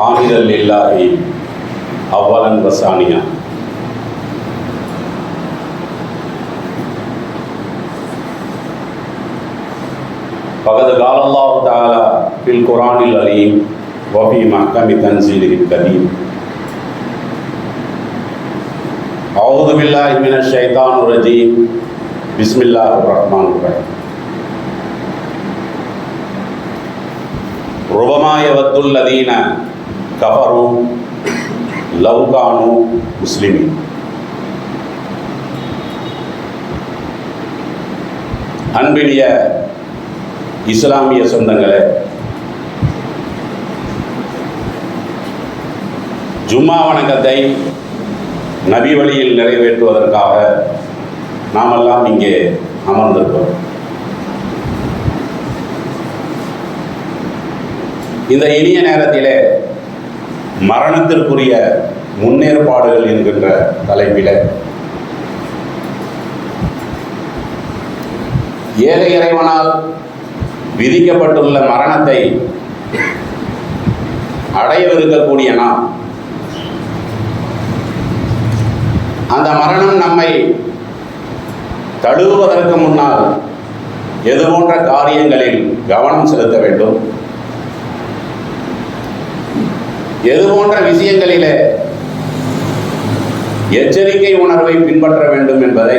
حامدا لله اولا وثانيا فقد قال الله تعالى في القرآن العظيم وفي محكم تنزيله الكريم أعوذ بالله من الشيطان الرجيم بسم الله الرحمن الرحيم ربما يود الذين كفروا لو كانوا مسلمين. அன்பினிய இஸ்லாமிய சொந்தங்களே, ஜும்மா வணக்கத்தை நபி வழியில் நிறைவேற்றுவதற்காக நாமெல்லாம் இங்கே அமர்ந்திருக்கிறோம். இந்த இனிய நேரத்திலே மரணத்திற்குரிய முன்னேற்பாடுகள் என்கின்ற தலைப்பில் ஏழை இறைவனால் விதிக்கப்பட்டுள்ள மரணத்தை அடையவிருக்கக்கூடிய நாம், அந்த மரணம் நம்மை தழுவுவதற்கு முன்னால் எது போன்ற காரியங்களில் கவனம் செலுத்த வேண்டும், எது போன்ற விஷயங்களிலே எச்சரிக்கை உணர்வை பின்பற்ற வேண்டும் என்பதை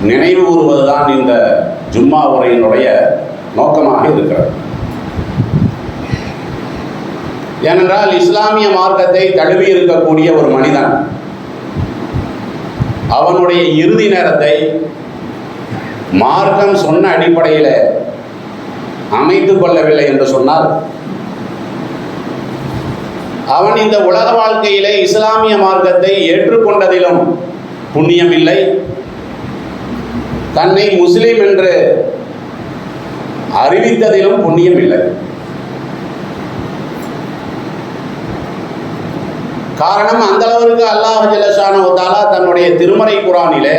நினைவு கூறுவதுதான் இந்த ஜும்மா உரையினுடைய நோக்கமாக இருக்கிறது. ஏனென்றால் இஸ்லாமிய மார்க்கத்தை தழுவி இருக்கக்கூடிய ஒரு மனிதன் அவனுடைய இறுதி நேரத்தை மார்க்கம் சொன்ன அடிப்படையில் அமைத்துக் கொள்ளவில்லை என்று சொன்னால் அவன் இந்த உலக வாழ்க்கையிலே இஸ்லாமிய மார்க்கத்தை ஏற்றுக்கொண்டதிலும் புண்ணியம் இல்லை, தன்னை முஸ்லிம் என்று அறிவித்ததிலும் புண்ணியம் இல்லை. காரணம், அந்த அளவிற்கு அல்லாஹ் ஜல்லஷானஹு வ தஆலா தன்னுடைய திருமறை குர்ஆனிலே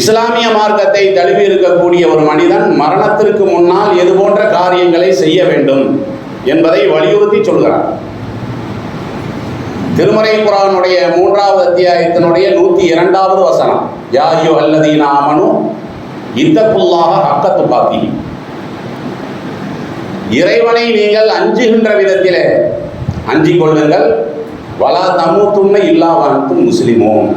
இஸ்லாமிய மார்க்கத்தை தழுவி இருக்கக்கூடிய ஒரு மனிதன் மரணத்திற்கு முன்னால் எது போன்ற காரியங்களை செய்ய வேண்டும் என்பதை வலியுறுத்தி சொல்கிறார். திருமறை குர்ஆனுடைய 3வது அத்தியாயத்தினுடைய 102வது வசனம், யா அய்யுஹல்லதீன ஆமனூ இத்தகுல்லாஹ ஹக்க துகாத்திஹி, இறைவனை நீங்கள் அஞ்சுகின்ற விதத்திலே அஞ்சிக் கொள்ளுங்கள், வலா தமூத்துன்ன இல்லா வ அன்தும் முஸ்லிமூன்,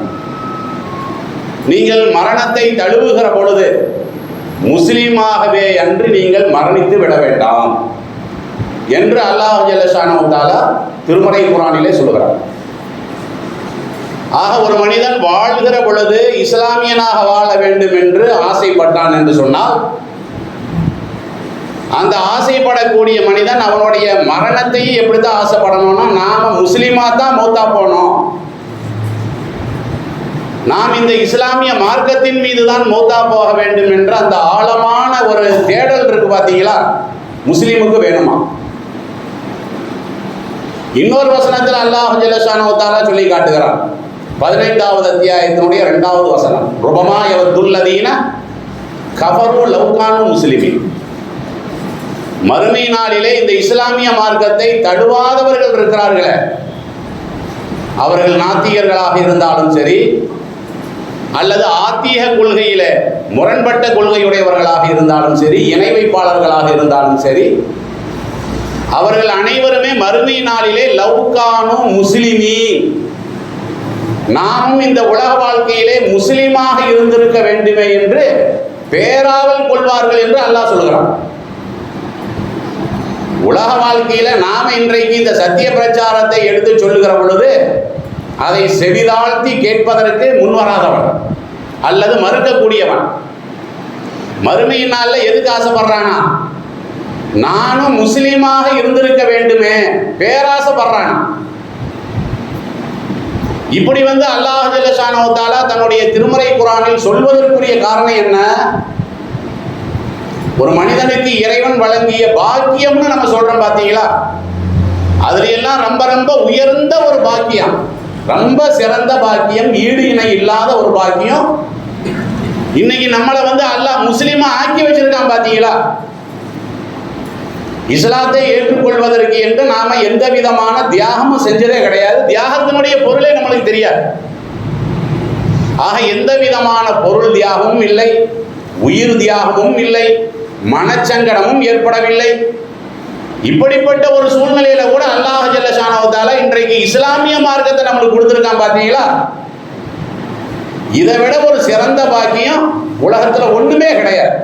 நீங்கள் மரணத்தை தழுவுகிற பொழுது முஸ்லீமாகவே அன்று நீங்கள் மரணித்து விட வேண்டாம் என்று அல்லாஹ் ஜல்லஷானஹு வ தஆலா திருமறை குர்ஆனிலே சொல்கிறார். ஆக ஒரு மனிதன் வாழ்கிற பொழுது இஸ்லாமியனாக வாழ வேண்டும் என்று ஆசைப்பட்டான் என்று சொன்னால், அந்த ஆசைப்படக்கூடிய மனிதன் அவனுடைய மரணத்தையும் எப்படிதான் ஆசைப்படணும்னா, நாம முஸ்லீமா தான் மௌத்தா போனோம், நாம் இந்த இஸ்லாமிய மார்க்கத்தின் மீது தான் மௌத்தா போக வேண்டும் என்ற அந்த ஆழமான ஒரு தேடல் இருக்கு பார்த்தீங்களா, முஸ்லீமுக்கு வேணுமா. இன்னொரு வசனத்தில் அல்லாஹ் ஜல்லஷானஹு வ தஆலா சொல்லி காட்டுகிறான், 15வது அத்தியாயத்தினுடைய 2வது வசனம், ருபமா யவத்துல்லதீன கஃபரு லவ் கானூ முஸ்லிமீன், மறுமை நாளிலே இந்த இஸ்லாமிய மார்க்கத்தை தழுவாதவர்கள் இருக்கிறார்களே, அவர்கள் நாத்திகர்களாக இருந்தாலும் சரி அல்லது ஆத்திக கொள்கையிலே முரண்பட்ட கொள்கையுடையவர்களாக இருந்தாலும் சரி, இணை வைப்பாளர்களாக இருந்தாலும் சரி, அவர்கள் அனைவருமே மறுமை நாளிலே லவ்கானு முஸ்லிமி, நாமும் இந்த உலக வாழ்க்கையிலே முஸ்லிமாக இருந்திருக்க வேண்டுமே என்று பேராவல் கொள்வார்கள் என்று அல்லாஹ் சொல்கிறான். உலக வாழ்க்கையில நாம இன்றைக்கு இந்த சத்திய பிரச்சாரத்தை எடுத்து சொல்லுகிற பொழுது அதை செவிதாழ்த்தி கேட்பதற்கு முன்வராதவன் அல்லது மறுக்கக்கூடியவன், மறுமையினால எதுக்கு ஆசைப்படுறானா, நானும் முஸ்லீமாக இருந்திருக்க வேண்டுமே பேராசைப்படுறான். இப்படி அல்லாஹ் ஜல்லஷானஹு வ தஆலா தன்னுடைய திருமறை குர்ஆனில் சொல்வதற்குரிய காரணம் என்ன? ஒரு மனிதனுக்கு இறைவன் வழங்கிய பாக்கியம்னு நம்ம சொல்றோம் பாத்தீங்களா, அதுல எல்லாம் ரொம்ப ரொம்ப உயர்ந்த ஒரு பாக்கியம், ரொம்ப சிறந்த பாக்கியம், ஈடு இணை இல்லாத ஒரு பாக்கியம். இன்னைக்கு நம்மளை அல்லாஹ் முஸ்லிமா ஆக்கி வச்சிருக்கான் பாத்தீங்களா. இஸ்லாத்தை ஏற்றுக்கொள்வதற்கு என்று நாம எந்த விதமான தியாகமும் செஞ்சதே கிடையாது. தியாகத்தினுடைய பொருளே நம்மளுக்கு தெரியாது. ஆக எந்த விதமான பொருள் தியாகமும் இல்லை, உயிர் தியாகமும் இல்லை, மனச்சங்கடமும் ஏற்படவில்லை. இப்படிப்பட்ட ஒரு சூழ்நிலையில கூட அல்லாஹ் ஜல்ல ஷானஹு தஆலா இன்றைக்கு இஸ்லாமிய மார்க்கத்தை நம்மளுக்கு கொடுத்துருக்கான். பார்த்தீங்களா? இதை விட ஒரு சிறந்த பாக்கியம் உலகத்துல ஒண்ணுமே கிடையாது.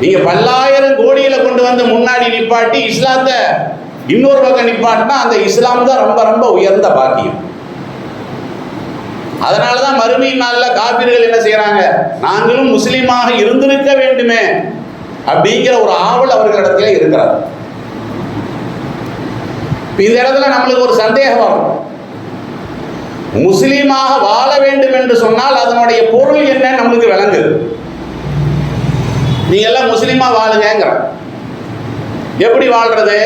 நீங்க பல்லாயிரம் கோடியில கொண்டு வந்து முன்னாடி நிப்பாட்டி இஸ்லாத்தை இன்னொரு பக்கம் நிப்பாட்டினா அந்த இஸ்லாம் தான் ரொம்ப ரொம்ப உயர்ந்த பாக்கியம். அதனாலதான் மறுமை நாள்ல காபிர்கள் என்ன செய்யறாங்க, நாங்களும் முஸ்லீமாக இருந்திருக்க வேண்டுமே அப்படிங்கிற ஒரு ஆவல் அவர்களிடத்திலே இருக்கிறார். இந்த இடத்துல நம்மளுக்கு ஒரு சந்தேகம் வரும். முஸ்லீமாக வாழ வேண்டும் என்று சொன்னால் அதனுடைய பொருள் என்ன நம்மளுக்கு விளங்குது. நீங்க எல்லாம் முஸ்லீமா வாழுங்கிற, எப்படி வாழ்றது?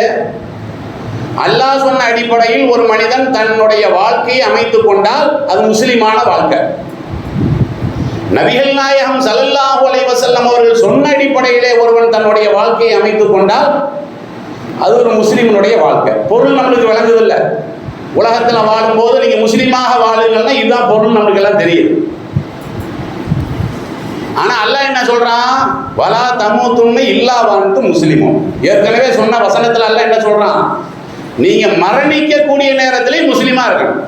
அல்லாஹ் சொன்ன அடிப்படையில் ஒரு மனிதன் தன்னுடைய வாழ்க்கையை அமைத்துக் கொண்டால் அது முஸ்லிமான வாழ்க்கை. நபிகள் நாயகம் ஸல்லல்லாஹு அலைஹி வஸல்லம் அவர்கள் சொன்ன அடிப்படையிலே ஒருவன் தன்னுடைய வாழ்க்கையை அமைத்துக் கொண்டால் அது ஒரு முஸ்லிமனுடைய வாழ்க்கை. பொருள் நம்மளுக்கு விளங்குதில்லை. உலகத்தில் வாழும்போது நீங்க முஸ்லீமாக வாழுங்கன்னா இதுதான் பொருள் நம்மளுக்கு எல்லாம் தெரியுது. ஆனா அல்லாஹ் என்ன சொல்றான், வலா தமூதுன்ன இல்லா வஅன்தும் முஸ்லிமூன். ஏற்கனவே சொன்ன வசனத்துல அல்லாஹ் என்ன சொல்றான், நீங்க மரணிக்கக்கூடிய நேரத்திலேயும் முஸ்லிமா இருக்கணும்.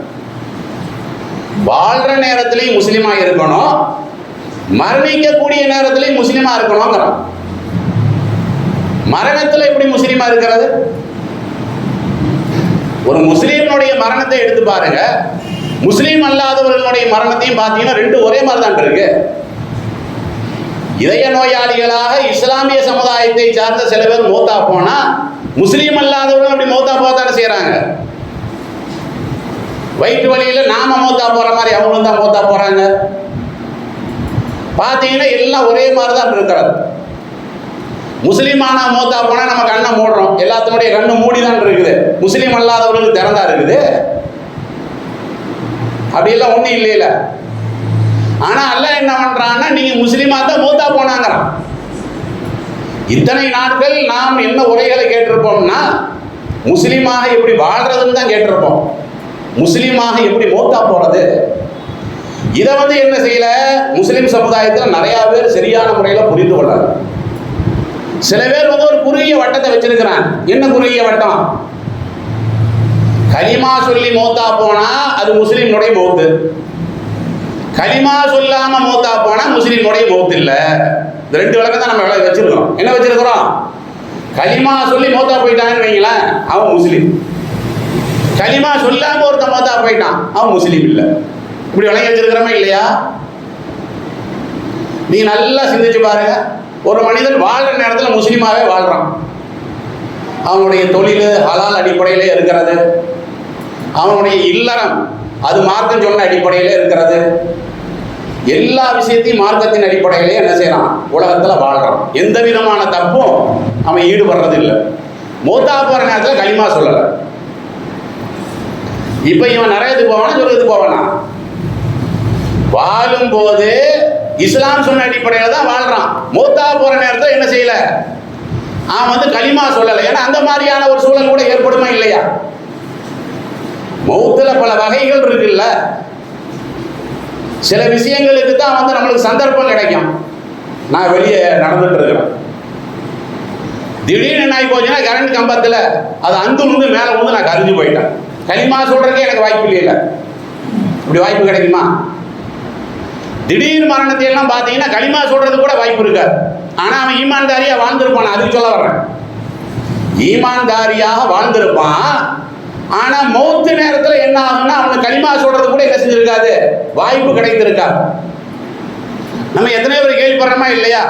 வாழ்ற நேரத்திலையும் முஸ்லிமா இருக்கணும், மரணிக்கக்கூடிய நேரத்திலையும் முஸ்லிமா இருக்கணும்ங்கிறான். மரணத்துல எப்படி முஸ்லிமா இருக்கிறது? ஒரு முஸ்லீமுடைய மரணத்தை எடுத்து பாருங்க, முஸ்லீம் அல்லாதவர்களுடைய மரணத்தையும் பார்த்தீங்கன்னா ரெண்டு ஒரே மாதிரி தான் இருக்கு. இதய நோயாளிகளாக இஸ்லாமிய சமுதாயத்தை சார்ந்த சில பேர் மூத்தா போனா முஸ்லீம் அல்லாதவர்கள் அப்படி மூத்தா போதானே செய்யறாங்க. வயிற்று வலியில நாம மூத்தா போற மாதிரி அவங்களும் தான் மூத்தா போறாங்க. பார்த்தீங்கன்னா எல்லாம் ஒரே மாதிரி தான் இருக்கிறது. முஸ்லீமான மூத்தா போனா நம்ம கண்ணை மூடுறோம், எல்லாத்தினுடைய கண்ணு மூடிதான் இருக்குது. முஸ்லீம் அல்லாதவர்களுக்கு திறந்தா இருக்குது. அப்படியெல்லாம் ஒன்றும் இல்லையில. ஆனா அல்லாஹ் என்ன பண்றான்னா, நீங்க முஸ்லீமா தான் மூத்தா போனாங்கிறான். இத்தனை நாட்கள் நாம் என்ன உரைகளை கேட்டிருப்போம்னா, முஸ்லீமாக எப்படி வாழ்றதுன்னு தான் கேட்டிருப்போம். முஸ்லீமாக எப்படி மூத்தா போறது, இதை என்ன செய்யல முஸ்லீம் சமுதாயத்தில் நிறைய பேர் சரியான முறையில் புரிந்து கொள்ளாது. சில பேர் ஒரு குறுகிய வட்டத்தை வச்சிருக்கிறான். என்ன குறுகிய வட்டம்? கலிமா சொல்லி மூத்தா போனா அது முஸ்லீமுடைய மௌத்து, கலிமா சொல்லாம மூத்தா போனா முஸ்லீமுடைய மௌத்து இல்ல. இந்த ரெண்டு விளக்கம் தான் நம்ம வச்சிருக்கிறோம். என்ன வச்சிருக்கிறோம்? கலிமா சொல்லி மூத்தா போயிட்டான்னு வைங்களேன், அவன் முஸ்லீம். கலிமா சொல்லாம ஒருத்தன் மூத்தா போயிட்டான், அவன் முஸ்லீம் இல்லை. இப்படி விளங்கி வச்சிருக்கிறோமா இல்லையா? நீ நல்லா சிந்திச்சு பாருங்க. ஒரு மனிதன் வாழ்ற நேரத்தில் முஸ்லீமாவே வாழ்றான். அவனுடைய தொழில் ஹலால் அடிப்படையிலே இருக்கிறது, அவனுடைய இல்லறம் அது மார்க்கம் சொன்ன அடிப்படையிலே இருக்கிறது. எல்லா விஷயத்தையும் மார்க்கத்தின் அடிப்படையிலே என்ன செய்யறான், உலகத்தில் வாழ்றான். எந்த விதமான தப்பும் அவன் ஈடுபடுறது இல்லை. மூத்தா போற நேரத்தில் களிமா சொல்லலை. இப்ப இவன் நிறையத்துக்கு போவானா சொல்றதுக்கு போவானா? வாழும் போது இஸ்லாம் சொன்ன அடிப்படையில் தான் வாழ்றான். மூத்தா போற நேரத்தில் என்ன செய்யல, அவன் களிமா சொல்லலை. ஏன்னா அந்த மாதிரியான ஒரு சூழல் கூட ஏற்படுமா இல்லையா? மௌத்துல பல வகைகள் இருக்குல்ல. சில விஷயங்களுக்கு தான் நம்மளுக்கு சந்தர்ப்பம் கிடைக்கும். நான் வெளியே நடந்துட்டு இருக்கிறேன், திடீர்னு என்ன ஆகி போச்சுன்னா கரண்ட் கம்பத்தில் அது அந்து மேலே வந்து நான் கரிஞ்சு போயிட்டேன். களிமா சொல்றதுக்கே எனக்கு வாய்ப்பு இல்லை. இப்படி வாய்ப்பு கிடைக்குமா? திடீர் மரணத்தை எல்லாம் பார்த்தீங்கன்னா களிமா சொல்றது கூட வாய்ப்பு இருக்காது. ஆனால் அவன் ஈமான்தாரியா வாழ்ந்திருப்பான். அதுக்கு சொல்ல வர்றேன், ஈமான்தாரியாக வாழ்ந்திருப்பான். ஆனா மௌத்து நேரத்தில் என்ன ஆகும்னா அவனுக்கு களிமா சொல்றது கூட என்ன செஞ்சிருக்காது, வாய்ப்பு கிடைத்திருக்காது. நம்ம எத்தனை பேர் கேள்விப்படுறோமா இல்லையா?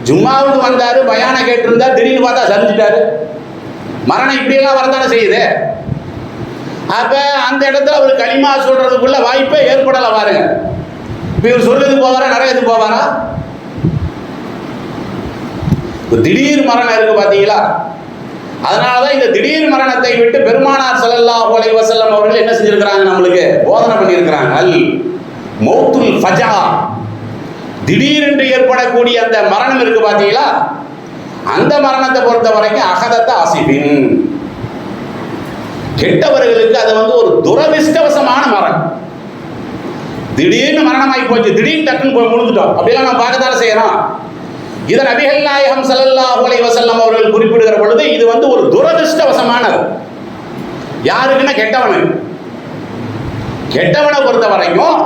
ஜும்மாவுக்கு வந்தாரு, பயானை கேட்டிருந்தா, திடீர்னு பார்த்தா சரிஞ்சிட்டாரு. மரணம் இப்படியெல்லாம் வரதானே செய்யுது. அப்ப அந்த இடத்துல அவர் களிமா சொல்றதுக்குள்ள வாய்ப்பே ஏற்படலை பாருங்க. இப்ப இவர் சொல்றதுக்கு போவாரா, நிறையத்துக்கு போவாரா? திடீர் மரணம் இருக்கு பாத்தீங்களா? அதனாலதான் இந்த திடீர் மரணத்தை விட்டு பெருமானார் ஸல்லல்லாஹு அலைஹி வஸல்லம் அவர்கள் என்ன செஞ்சிருக்கிறாங்க, நம்மளுக்கு போதனை பண்ணியிருக்கிறாங்க. அல் மௌத்துல் ஃபஜா, திடீரென்று ஏற்படக்கூடிய அந்த மரணம் இருக்கு பாத்தீங்களா, அந்த மரணத்தை பொறுத்த வரைக்கும் அகதத்த ஆசிபின், கெட்டவர்களுக்கு அது வந்து ஒரு துரதிர்ஷ்டவசமான மரணம். திடீர்னு மரணமாகி போச்சு, திடீர்னு டக்குன்னு போய் முழுந்துட்டோம், அப்படிலாம் நம்ம பார்க்கத்தானே செய்யறோம். இதை நபிகள் நாயகம் ஸல்லல்லாஹு அலைஹி வஸல்லம் அவர்கள் குறிப்பிடுகிற பொழுது இது வந்து ஒரு துரதிர்ஷ்டவசமானது. யாருக்குன்னா கெட்டவனை பொறுத்த வரைக்கும்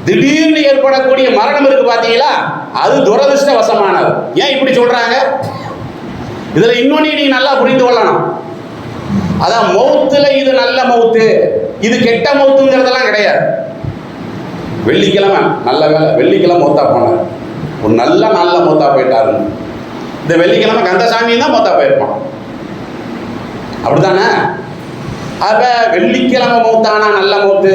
திடீர்னு ஏற்படக்கூடிய மரணம் இருக்கு பாத்தீங்களா, அது துரதிர்ஷ்டவசமானது. ஏன் இப்படி சொல்றாங்க? இதுல இன்னொன்னு நீங்க நல்லா புரிந்து கொள்ளணும். அதான் மௌத்துல இது நல்ல மௌத்து, இது கெட்ட மௌத்துங்கிறதெல்லாம் கிடையாது. வெள்ளிக்கிழமை நல்ல வேலை, வெள்ளிக்கிழமை மௌத்தா போனார், ஒரு நல்ல மௌத்தா போயிட்டாரு. இந்த வெள்ளிக்கிழமை கந்தசாமி தான் மௌத்தா போயிருப்பான், அப்படித்தானே? அப்ப வெள்ளிக்கிழமை மௌத்தானா நல்ல மௌத்து,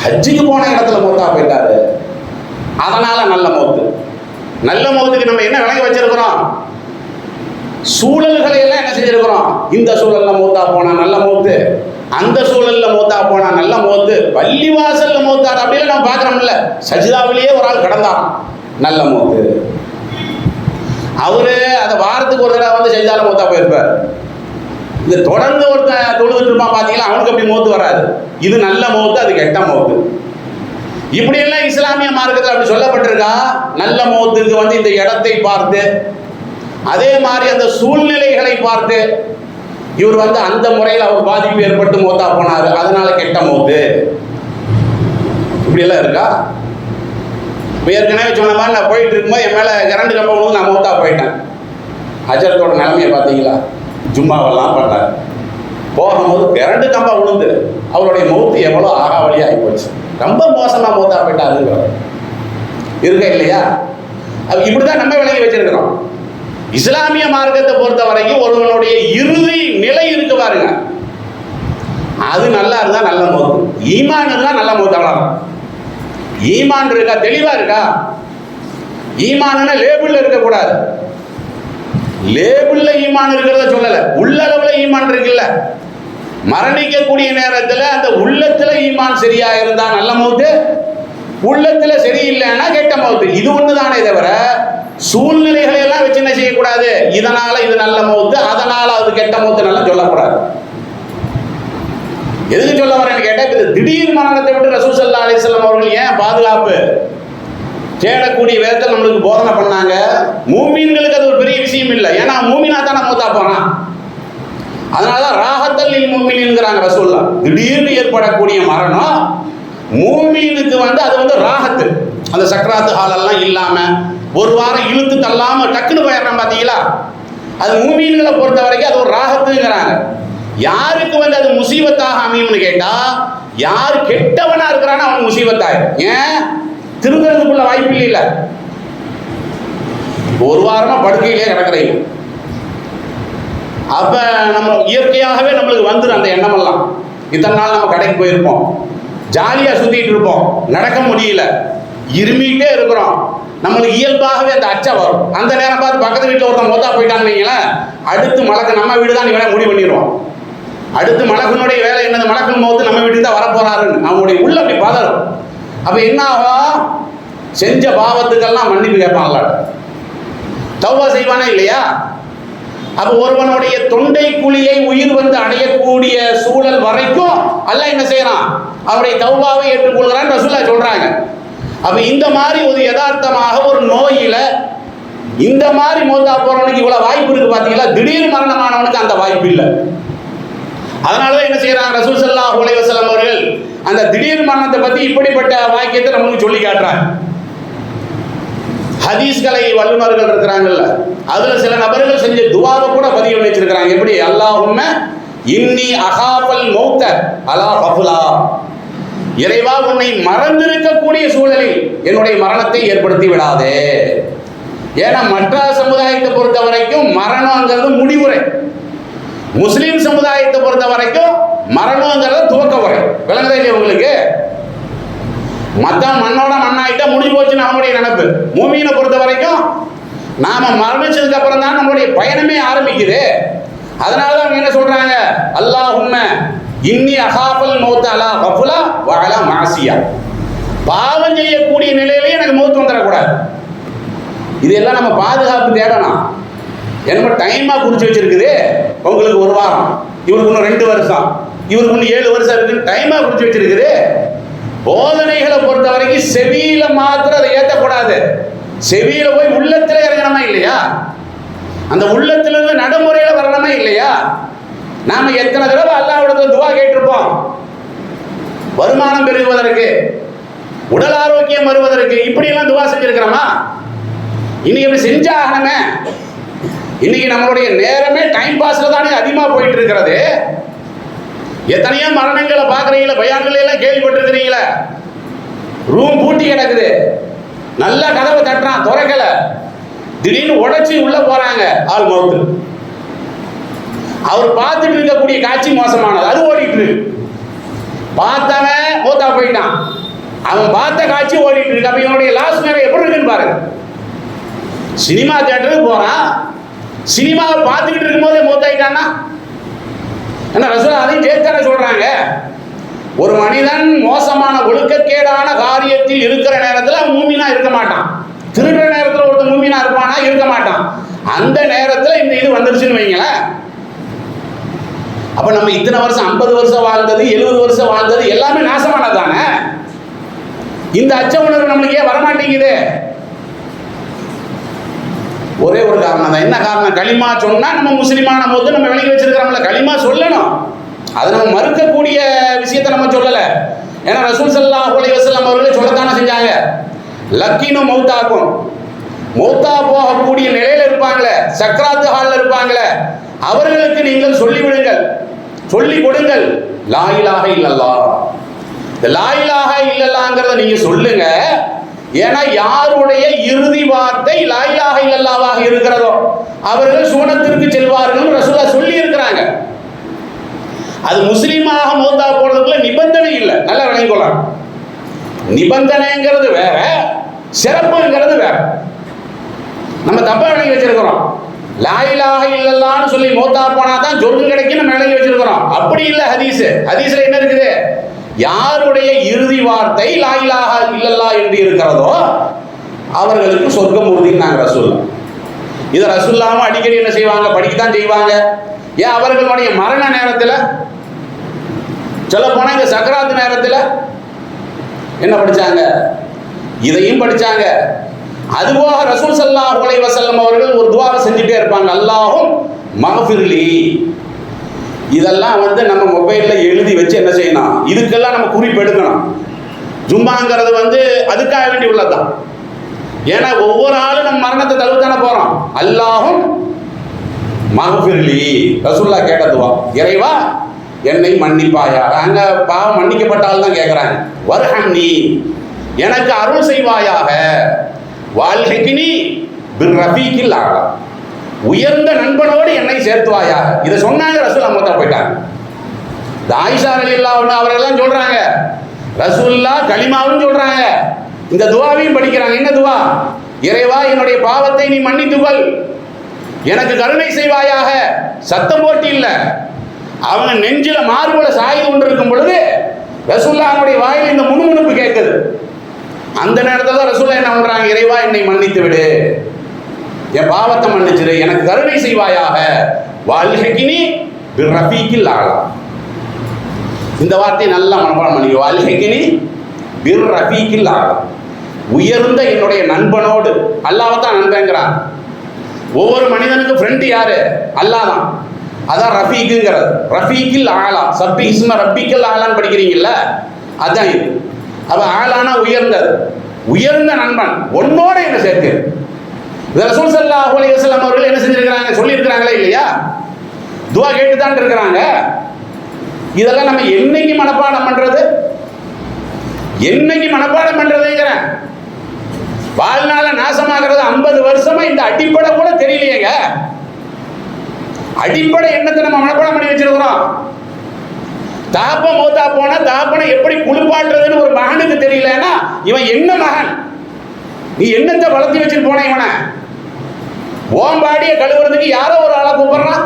ஹஜ்ஜுக்கு போன இடத்துல மௌத்தா போயிட்டாரு, அதனால நல்ல மௌத்து. நல்ல மௌத்துக்கு நம்ம என்ன விளங்கி வச்சிருக்கிறோம்? சூழல்களை எல்லாம் என்ன செஞ்சிருக்கிறோம்? இந்த சூழல்ல மௌத்தா போனா நல்ல மௌத்து, அந்த சூழல்ல மௌத்தா போனா நல்ல மௌத்து, பள்ளிவாசல்ல மௌத்தார் அப்படின்னு நம்ம பார்க்கிறோம்ல. சஜிதாவிலேயே ஒரு ஆள் கடந்தான், நல்ல மௌத்து. அவரு அந்த வாரத்துக்கு ஒரு தடவை வந்து சஜிதால மௌத்தா போயிருப்பார். இந்த தொடர்ந்து ஒருத்தன் தொழுதுட்டு இருப்பான் பாத்தீங்களா, அவனுக்கு அப்படி மௌத்து வராது. இது நல்ல மௌத்து, அது கெட்ட மௌத்து. இப்படி எல்லாம் இஸ்லாமிய மார்க்கத்தில் அப்படி சொல்லப்பட்டிருக்கா. நல்ல மௌத்துக்கு வந்து இந்த இடத்தை பார்த்து, அதே மாதிரி அந்த சூழ்நிலைகளை பார்த்து, இவர் வந்து அந்த முறையில் அவர் பாதிப்பு ஏற்பட்டு மௌத்தா போனாரு, அதனால கெட்ட மௌத்து, இப்படி எல்லாம் இருக்கா? ஏற்கனவே சொன்ன மாதிரி நான் போயிட்டு இருக்கும்போது என் மேல கரண்ட் கம்பம் விழுந்து நான் மௌத்தா போயிட்டேன். அஜரத்தோட நிலைமையை பார்த்தீங்களா? ஜும்மாவெல்லாம் பண்ணார், போகும்போது கரண்ட் கம்பம் விழுந்து அவருடைய மௌத்து எவ்வளோ ஆகாவளியா ஆகி போச்சு, ரொம்ப மோசமா மௌத்தா போயிட்டாருங்கிற இருக்க இல்லையா? அது இப்படிதான் நம்ம விளங்கி வச்சிருக்கிறோம். இஸ்லாமிய மார்க்கத்தை பொறுத்த வரைக்கும் ஒருவனுடைய இறுதி நிலை இருக்கு பாருங்க, அது நல்லா இருந்தா நல்ல மௌத்து, ஈமான் இருந்தா நல்ல மௌத்து. அவ்வளவு ஈமான் இருக்கா, தெளிவா இருக்கா? ஈமான் லேபிள்ல இருக்கக்கூடாது. லேபிள்ல ஈமான் இருக்கிறத சொல்லல, உள்ளளவுல ஈமான் இருக்குல்ல. மரணிக்கக்கூடிய நேரத்தில் அந்த உள்ளத்துல ஈமான் சரியா இருந்தா நல்ல மௌத்து, உள்ளத்துல சரியில்லைன்னா கெட்ட மௌத்து. இது ஒண்ணுதானே தவிர சூழ்நிலைகளை எல்லாம் வச்சு என்ன செய்யக்கூடாது, இதனால இது நல்ல மௌத்து, அதனால அது கெட்ட மௌத்து நல்லா சொல்லக்கூடாது. எதுக்கு சொல்ல வரேன்னு கேட்டா, திடீர் மரணத்தை விட்டு ரசூல் ஸல்லல்லாஹு அலைஹி வஸல்லம் அவர்கள் ஏன் பாதுகாப்பு தேடக்கூடிய விதத்தில் நம்மளுக்கு போதனை பண்ணாங்க? மூமீன்களுக்கு அது ஒரு பெரிய விஷயம் இல்லை, ஏன்னா மூமினா தானே மௌத்தா போறான். அதனாலதான் ராஹத்தல் லில் மூமின்ங்கிறாங்க ரசூலுல்லாஹ். திடீர்னு ஏற்படக்கூடிய மரணம் மூமீனுக்கு வந்து அது வந்து ராஹத்து, அந்த சக்ராத்து ஹாலெல்லாம் இல்லாம ஒரு வாரம் இழுத்து தள்ளாம டக்குன்னு போயிடுறான் பாத்தீங்களா, அது மூமீன்களை பொறுத்த வரைக்கும் அது ஒரு ராஹத்துங்கிறாங்க. யாருக்கு வந்து அது முசீபத்தாக அமையும்னு கேட்டா, யார் கெட்டவனா இருக்கிறானோ அவன் முசீபத்தாயிரும். ஏன்? திருந்துறதுக்குள்ள வாய்ப்பு இல்லை. ஒரு வாரமா படுக்கையிலே கிடக்குறீங்க, அப்ப நம்ம இயற்கையாகவே நம்மளுக்கு வந்துடும் அந்த எண்ணமெல்லாம். இத்தனை நாள் நம்ம கடைக்கு போயிருப்போம், ஜாலியா சுத்திட்டு இருப்போம், நடக்க முடியல, இருமிட்டே இருக்கிறோம், நம்மளுக்கு இயல்பாகவே அந்த அச்சம் வரும். அந்த நேரம் பார்த்து பக்கத்து வீட்டில் ஒருத்தன் மொத்தா போயிட்டான்னு வைங்களேன், அடுத்து மலக்கு நம்ம வீடு தான் இவனை முடிவு பண்ணிடுவோம். அடுத்து மலக்குனுடைய வேலை என்னது, மலக்குன் மௌத்து நம்ம வீட்டுக்கு தான் வரப்போறாருன்னு அவனுடைய உள்ள அப்படி பதறும். அப்ப என்ன ஆகும்? செஞ்ச பாவத்துக்கெல்லாம் மன்னிப்பு கேட்பான்ல, தௌபா செய்வானே இல்லையா? அப்ப ஒருவனுடைய தொண்டை குழியை உயிர் வந்து அடையக்கூடிய சூழல் வரைக்கும் அல்லாஹ் என்ன செய்யறான்? அவருடைய தௌபாவை ஏற்றுக்கொள்கிறான் ரசூலுல்லாஹ் சொல்றாங்க. அப்ப இந்த மாதிரி ஒரு யதார்த்தமாக ஒரு நோயில இந்த மாதிரி மௌத்தா போறவனுக்கு இவ்வளவு வாய்ப்பு இருக்கு பாத்தீங்களா, திடீர் மரணமானவனுக்கு அந்த வாய்ப்பு இல்லை. அதனாலதான் என்ன செய்யறாங்க ரசூல் ஸல்லல்லாஹு அலைஹி வஸல்லம் அவர்கள் அந்த திடீர் மரணத்தை பத்தி இப்படிப்பட்ட வாக்கியத்தை நமக்கு சொல்லி காட்டுறாங்க. ஹதீஸ்களை வல்லுநர்கள் இருக்கிறாங்கல்ல, அதுல சில நபர்கள் செஞ்ச துவாவை கூட பதிவு வச்சிருக்கிறாங்க. எப்படி? அல்லாஹும்ம இன்னி அகாஃபல் மௌத்த அலா கஃபுலா, இறைவா உன்னை மறந்திருக்கக்கூடிய சூழலில் என்னுடைய மரணத்தை ஏற்படுத்தி விடாதே. ஏன்னா மற்ற சமுதாயத்தை பொறுத்த வரைக்கும் மரணங்கிறது முடிவுரை, முஸ்லிம் சமுதாயத்தை பொறுத்த வரைக்கும் மரணங்கிறது துவக்க உரை. விளங்குதா இல்லையா உங்களுக்கு? மத்த மண்ணோட மண்ணாயிட்டா முடிஞ்சு போச்சுன்னு அவனுடைய நினைப்பு. மூமியினை பொறுத்த வரைக்கும் நாம மரணிச்சதுக்கு அப்புறம் தான் நம்மளுடைய பயணமே ஆரம்பிக்குது. அதனாலதான் அவங்க என்ன சொல்றாங்க, அல்லாஹும்ம இன்னி அகாஃபல் மௌத்த அலா கஃபுலா வ அலா மாசியா, பாவம் செய்யக்கூடிய நிலையிலேயே எனக்கு மௌத்து வந்துடக்கூடாது. இதெல்லாம் நம்ம பாதுகாப்பு தேடணும். என்ன டைமா குறிச்சு வச்சிருக்குது. உங்களுக்கு ஒரு வாரம், இவருக்கு இன்னும் 2 வருஷம், இவருக்கு இன்னும் 7 வருஷம் இருக்குன்னு டைமா குறிச்சு வச்சிருக்குது. போதனைகளை பொறுத்த வரைக்கும் செவியில மாத்திரம் அதை ஏற்றக்கூடாது. செவியில போய் உள்ளத்துல இறங்கணுமா இல்லையா? அந்த உள்ளத்திலிருந்து நடைமுறையில வரணுமா இல்லையா? நாம எத்தனை தடவை அல்லாஹ்விடத்துல துஆ கேட்டிருப்போம். வருமானம் பெருகுவதற்கு, உடல் ஆரோக்கியம் வருவதற்கு, இப்படி எல்லாம் துஆ செஞ்சிருக்கிறோமா? இன்னைக்கு இப்படி செஞ்சாகணுமே. இன்னைக்கு நம்மளுடைய நேரமே டைம் பாஸ்ல தானே அதிகமா போயிட்டு இருக்கிறது. எத்தனையோ மரணங்களை பார்க்குறீங்களா, பயான்களை எல்லாம் கேள்விப்பட்டிருக்கிறீங்களா? ரூம் பூட்டி கிடக்குது, நல்ல கதவை தட்டுறான், திறக்கல, திடீர்னு உடைச்சி உள்ள போறாங்க, ஆள் மௌத்து. அவர் பார்த்துட்டு இருக்கக்கூடிய காட்சி மோசமானது, அது ஓடிட்டு இருக்கு. பார்த்தவன் மூத்தா போயிட்டான், அவன் பார்த்த காட்சி ஓடிட்டு இருக்கு. அப்ப இவனுடைய லாஸ்ட் நேரம் எப்படி இருக்குன்னு பாருங்க. சினிமா தியேட்டருக்கு போறான், சினிமாவை பார்த்துக்கிட்டு இருக்கும் போதே மூத்தாயிட்டான்னா என்ன? ரசூல் அதையும் சேர்த்தான சொல்றாங்க. ஒரு மனிதன் மோசமான ஒழுக்கக்கேடான காரியத்தில் இருக்கிற நேரத்தில் அவன் மூமினா இருக்க மாட்டான். திருடுற நேரத்தில் ஒருத்தர் மூமினா இருப்பானா? இருக்க மாட்டான். அந்த நேரத்தில் இந்த இது வந்துருச்சுன்னு வைங்களேன். அப்ப நம்ம இத்தனை வருஷம் 50 வருஷம் வாழ்ந்தது, 70 வருஷம் வாழ்ந்தது எல்லாமே நாசமானதானே? இந்த அச்ச உணர்வு நம்மளுக்கு ஏன் வரமாட்டேங்குது? ஒரே ஒரு காரணம் தான். என்ன காரணம்? களிமா சொன்னா நம்ம முஸ்லிமான போது நம்ம விளங்கி வச்சிருக்கிறோம்ல, களிமா சொல்லணும். அதை நம்ம மறுக்கக்கூடிய விஷயத்தை நம்ம சொல்லல. ஏன்னா ரசூல் ஸல்லல்லாஹு அலைஹி வஸல்லம் அவர்களே சொல்லத்தானே செஞ்சாங்க. லக்கீனு மௌத்தாக்கும், மௌத்தா போகக்கூடிய நிலையில இருப்பாங்களே, சக்ராத்து ஹால்ல இருப்பாங்களே, அவர்களுக்கு நீங்கள் சொல்லிவிடுங்கள், சொல்லி கொடுங்கள், லா இலாஹ இல்லல்லாஹ். இந்த லா இலாஹ இல்லல்லாஹ்ங்கறத நீங்க சொல்லுங்க. ஏன்னா யாருடைய இறுதி வார்த்தை லா இலாஹ இல்லல்லாஹ்வாக இருக்கிறதோ அவர்கள் சுவனத்திற்கு செல்வார்கள் ரசூலுல்லாஹ் சொல்லி இருக்கிறாங்க. அது முஸ்லீமாக மௌத்தா போறதுக்குள்ள நிபந்தனை இல்லை, நல்லா விளங்கிக்கொள்ளலாம். நிபந்தனைங்கிறது வேற, சிறப்புங்கிறது வேற. நம்ம தப்பா விளங்கி வச்சிருக்கிறோம். லா இலாஹ இல்லல்லாஹ்னு சொல்லி மௌத்தா போனா தான் சொர்க்கம் கிடைக்கும் நம்ம விளங்கி வச்சிருக்கிறோம். அப்படி இல்லை ஹதீஸ். ஹதீஸ்ல என்ன இருக்குது? யாருடைய இறுதி வார்த்தை லா இலாஹ இல்லல்லாஹ் என்று இருக்கிறதோ அவர்களுக்கு சொர்க்கம் உறுதின்னு நாங்கள் ரசூலுல்லாஹ். இதை ரசூலுல்லாஹ் அடிக்கடி என்ன செய்வாங்க? படிக்கத்தான் செய்வாங்க. ஏன் அவர்களுடைய மரண நேரத்தில், சொல்ல போனா இந்த சக்கராத்து நேரத்தில் என்ன படிச்சாங்க? இதையும் படிச்சாங்க. அதுபோக ரசூல் ஸல்லல்லாஹு அலைஹி வஸல்லம் அவர்கள் ஒரு துஆவை செஞ்சுட்டே இருப்பாங்க, அல்லாஹும் மக்ஃபிர்லி. இதெல்லாம் நம்ம மொபைல்ல எழுதி வச்சு என்ன செய்யணும்? இதுக்கெல்லாம் நம்ம குறிப்பு எடுக்கணும். ஜும்மாங்கிறது அதுக்காக வேண்டி உள்ளதுதான். ஏன்னா ஒவ்வொரு ஆளும் நம்ம மரணத்தை தழுவத்தானே போறோம். அல்லாஹும் மக்ஃபிர்லி, ரசூலுல்லாஹ் கேட்ட துஆ, இறைவா என்னை மன்னிப்பாயாக. அங்க பாவம் மன்னிக்கப்பட்டால் தான் கேட்கிறாங்க. வர்ஹம்னி, எனக்கு அருள் செய்வாயாக. வால்ஹிக்னி பிர்ரஃபீகில் அலா, உயர்ந்த நண்பனோடு என்னை சேர்த்துவாயாக. இதை சொன்னாங்க, ரசூலுல்லாஹ் மூத்தா போயிட்டாங்க. இந்த ஆயிஷா ரலியல்லாஹு அன்ஹா அவர்கள்லாம் சொல்றாங்க, ரசூலுல்லாஹ் கலிமாவும் சொல்றாங்க, இந்த துஆவையும் படிக்கிறாங்க. என்ன துஆ? இறைவா என்னுடைய பாவத்தை நீ மன்னித்துக்கொள், எனக்கு கருணை செய்வாயாக. சத்தம் போட்டு இல்லை, அவங்க நெஞ்சில மார்புல சாய்ந்து கொண்டிருக்கும் பொழுது ரசூலுல்லாஹ்வுடைய வாயில் இந்த முணுமுணுப்பு கேட்குது. அந்த நேரத்தில் தான் ரசூலுல்லாஹ் என்ன பண்றாங்க? இறைவா என்னை மன்னித்து விடு, என் பாவத்தை மன்னிச்சிரு, எனக்கு கருணை செய்வாயாக. வால்ஹிக்னி பிர்ரஃபீகில் அலா. இந்த வார்த்தையை நல்லா மனப்பாடம் பண்ணிக்கோ. வால்ஹிக்னி பிர்ரஃபீகில் அலா, உயர்ந்த என்னுடைய நண்பனோடு. அல்லாஹ் தான் நண்பங்கிறான். ஒவ்வொரு மனிதனுக்கும் ஃப்ரெண்டு யாரு? அல்லாஹ் தான். அதான் ரஃபீக்குங்கிறது. ரஃபீகில் ஆலா, சப்பி இஸ்ம ரப்பிக்கல் ஆலான்னு படிக்கிறீங்கல்ல, அதான் இது. அப்ப ஆலானா உயர்ந்தது, உயர்ந்த நண்பன் உன்னோட என்ன சேர்த்து. ரசூல் ஸல்லல்லாஹு அலைஹி வஸல்லம் அவர்கள் என்ன செஞ்சிருக்கிறாங்க? சொல்லியிருக்கிறாங்களா இல்லையா? துஆ கேட்டு தான் இருக்கிறாங்க. இதெல்லாம் நம்ம என்னைக்கு மனப்பாடம் பண்றது? என்னைக்கு மனப்பாடம் பண்றதுங்கிறேன். வாழ்நாள நாசமாகிறது 50 வருஷமா இந்த அடிப்படை கூட தெரியலையேங்க. அடிப்படை எண்ணத்தை நம்ம மனப்பாடம் பண்ணி வச்சிருக்கிறோம். தாப்ப மௌத்தா போனா தாப்பனை எப்படி குளிப்பாட்டுறதுன்னு ஒரு மகனுக்கு தெரியலன்னா இவன் என்ன மகன்? நீ என்னத்தை வளர்த்தி வச்சுட்டு போன? இவனை ஓம்பாடிய கழுவுறதுக்கு யாரோ ஒரு ஆளை கூப்பிடுறான்.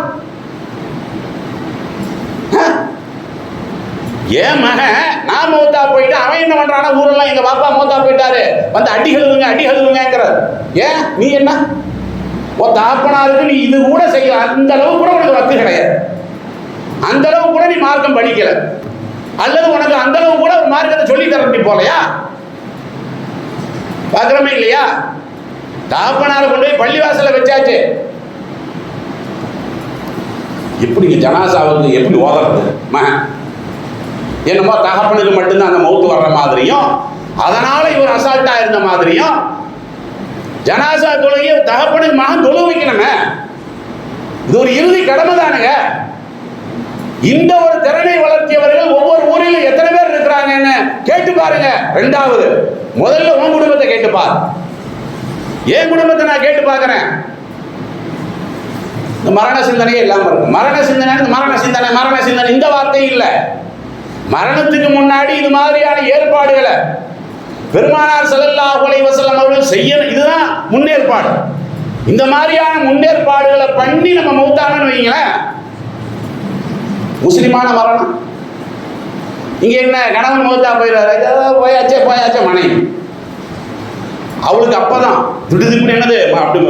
ஏன் மகன் நான் மௌத்தா போயிட்டு அவன் என்ன பண்றானா? ஊரெல்லாம் எங்க பாப்பா மௌத்தா போயிட்டாரு, வந்து அடி கழுவுங்க அடி கழுவுங்கிறது. ஏன் நீ என்ன தகப்பனாருக்கு நீ இது கூட செய்ய, அந்த அளவு கூட உனக்கு வக்கு கிடையாது, அந்த அளவு கூட நீ மார்க்கம் படிக்கல, அல்லது உனக்கு அந்த அளவு கூட ஒரு மார்க்கத்தை சொல்லி தர முடியும் போலையா? பார்க்கிறோமே இல்லையா? தகப்பனாரை கொண்டு போய் பள்ளிவாசல வச்சாச்சு, எப்படி ஜனாசாவுக்கு எப்படி ஓதுறது? என்னமோ தகப்பனுக்கு மட்டும்தான் அந்த மௌத்து வர்ற மாதிரியும், அதனால இவர் அசால்ட்டா இருந்த மாதிரியும், ஜனாசா தொழுகையை தகப்பனுக்கு மகன் தொழு வைக்கணுமே, இது ஒரு இறுதி கடமை தானுங்க. இந்த ஒரு திறனை வளர்த்தியவர்கள் ஒவ்வொரு ஊரிலும் எத்தனை பேர் இருக்கிறாங்கன்னு கேட்டு பாருங்க. ரெண்டாவது, முதல்ல உன் குடும்பத்தை கேட்டு பாரு, என் குடும்பத்தை நான் கேட்டு பார்க்கிறேன். இந்த மரண சிந்தனையே இல்லாம இருக்கும். மரண சிந்தனை மரண சிந்தனை மரண சிந்தனை இந்த வார்த்தை இல்லை. மரணத்துக்கு முன்னாடி இது மாதிரியான ஏற்பாடுகளை பெருமானார் ஸல்லல்லாஹு அலைஹி வஸல்லம் அவர்கள் செய்யணும். இதுதான் முன்னேற்பாடு. இந்த மாதிரியான முன்னேற்பாடுகளை பண்ணி நம்ம மௌத்தானன்னு வைங்களேன், முஸ்லிமான மரணம். இங்க என்ன, கணவன் மௌத்தா போயிடுறாரு, போயாச்சே போயாச்சே மனைவி, அவளுக்கு அப்பதான் திடுதிப்புன்னு என்னது அப்படி